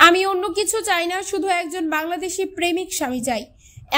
আমি অন্য কিছু চাই না, শুধু একজন বাংলাদেশি প্রেমিক স্বামী চাই।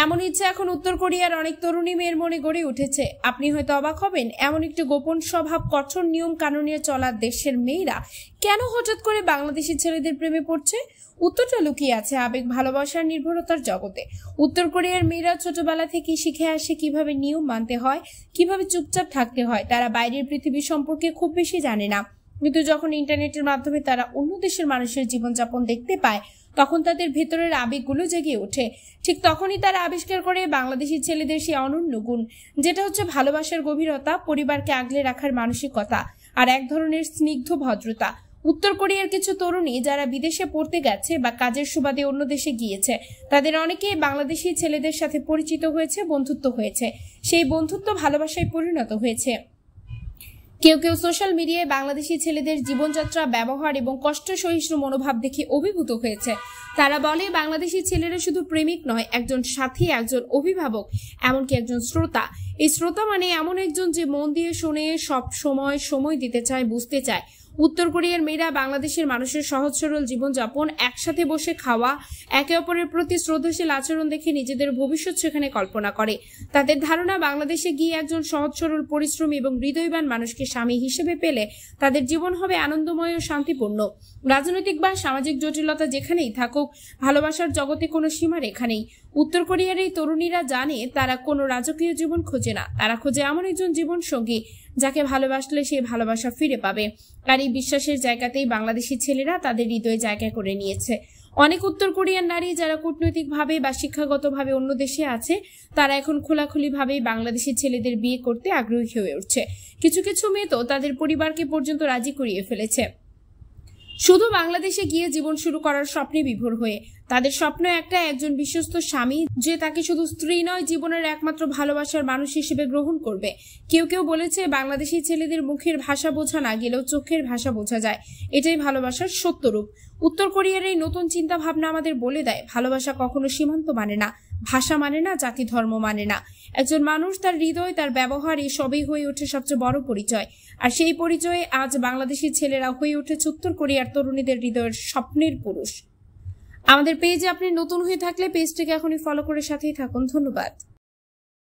এমন ইচ্ছা এখন উত্তর কোরিয়ার অনেক তরুণী মেয়ের মনে গড়ে উঠেছে। আপনি হয়তো অবাক হবেন, এমন একটি গোপন স্বভাব, কঠোর নিয়ম কানুনে চলা দেশের মেয়েরা কেন হঠাৎ করে বাংলাদেশি ছেলেদের প্রেমে পড়ছে। উত্তরটা লুকিয়ে আছে আবেগ, ভালোবাসার, নির্ভরতার জগতে। উত্তর কোরিয়ার মেয়েরা ছোটবেলা থেকে শিখে আসে কিভাবে নিয়ম মানতে হয়, কিভাবে চুপচাপ থাকতে হয়। তারা বাইরের পৃথিবী সম্পর্কে খুব বেশি জানে না, কিন্তু যখন ইন্টারনেটের মাধ্যমে তারা অন্য দেশের মানুষের জীবনযাপন দেখতে পায়, তখন তাদের ভেতরের আবেগগুলো জেগে ওঠে। ঠিক তখনই তারা আবিষ্কার করে বাংলাদেশি ছেলেদের সেই অনন্য গুণ, যেটা হচ্ছে ভালোবাসার গভীরতা, পরিবারকে আগলে রাখার মানসিকতা আর এক ধরনের স্নিগ্ধ ভদ্রতা। উত্তর কোরিয়ার কিছু তরুণী যারা বিদেশে পড়তে গেছে বা কাজের সুবাদে অন্য দেশে গিয়েছে, তাদের অনেকেই বাংলাদেশি ছেলেদের সাথে পরিচিত হয়েছে, বন্ধুত্ব হয়েছে। সেই বন্ধুত্ব ভালোবাসায় পরিণত হয়েছে। কেউ কেউ সোশ্যাল মিডিয়ায় বাংলাদেশি ছেলেদের জীবনযাত্রা, ব্যবহার এবং কষ্ট সহিষ্ণু মনোভাব দেখে অভিভূত হয়েছে। তারা বলে বাংলাদেশি ছেলেরা শুধু প্রেমিক নয়, একজন সাথী, একজন অভিভাবক, এমনকি একজন শ্রোতা। এই শ্রোতা মানে এমন একজন যে মন দিয়ে শুনে, সব সময় দিতে চায়, বুঝতে চায়। উত্তর কোরিয়ার মেয়েরা বাংলাদেশের মানুষের সহজ সরল জীবনযাপন, একসাথে বসে খাওয়া, একে অপরের প্রতি শ্রদ্ধাশীল আচরণ দেখে নিজেদের ভবিষ্যৎ সেখানে কল্পনা করে। তাদের ধারণা, বাংলাদেশে গিয়ে একজন সহজ সরল, পরিশ্রমী এবং হৃদয়বান মানুষকে স্বামী হিসেবে পেলে তাদের জীবন হবে আনন্দময় ও শান্তিপূর্ণ। রাজনৈতিক বা সামাজিক জটিলতা যেখানেই থাকুক, ভালোবাসার জগতে কোনো সীমারেখা নেই। উত্তর কোরিয়ার এই তরুণীরা জানে তারা কোনো রাজকীয় জীবন খোঁজে না, তারা খোঁজে এমন একজন জীবন সঙ্গী যাকে ভালোবাসলে সে ভালোবাসা ফিরে পাবে। আর এই বিশ্বাসের জায়গাতেই বাংলাদেশি ছেলেরা তাদের হৃদয়ে জায়গা করে নিয়েছে। অনেক উত্তর কোরিয়ান নারী যারা কূটনৈতিকভাবে বা শিক্ষাগতভাবে অন্য দেশে আছে, তারা এখন খোলাখুলিভাবে বাংলাদেশি ছেলেদের বিয়ে করতে আগ্রহী হয়ে উঠছে। কিছু কিছু মেয়ে তো তাদের পরিবারকে পর্যন্ত রাজি করিয়ে ফেলেছে, শুধু বাংলাদেশে গিয়ে জীবন শুরু করার স্বপ্নে বিভোর হয়ে। তাদের স্বপ্ন একজন বিশ্বস্ত স্বামী, যে তাকে শুধু স্ত্রী নয়, জীবনের একমাত্র ভালোবাসার মানুষ হিসেবে গ্রহণ করবে। কেউ কেউ বলেছে বাংলাদেশি ছেলেদের মুখের ভাষা বোঝা না গেলেও চোখের ভাষা বোঝা যায়, এটাই ভালোবাসার সত্য রূপ। উত্তর কোরিয়ার এই নতুন চিন্তা ভাবনা আমাদের বলে দেয়, ভালোবাসা কখনো সীমান্ত মানে না, ভাষা মানে না, জাতি ধর্ম মানে না। একজন মানুষ, তার হৃদয়, তার ব্যবহার, এই সবই হয়ে ওঠে সবচেয়ে বড় পরিচয়। আর সেই পরিচয়ে আজ বাংলাদেশি ছেলেরা হয়ে উঠেছে উত্তর কোরিয়ার তরুণীদের হৃদয়ের স্বপ্নের পুরুষ। আমাদের পেজে আপনি নতুন হয়ে থাকলে পেজটিকে এখনই ফলো করে সাথেই থাকুন। ধন্যবাদ।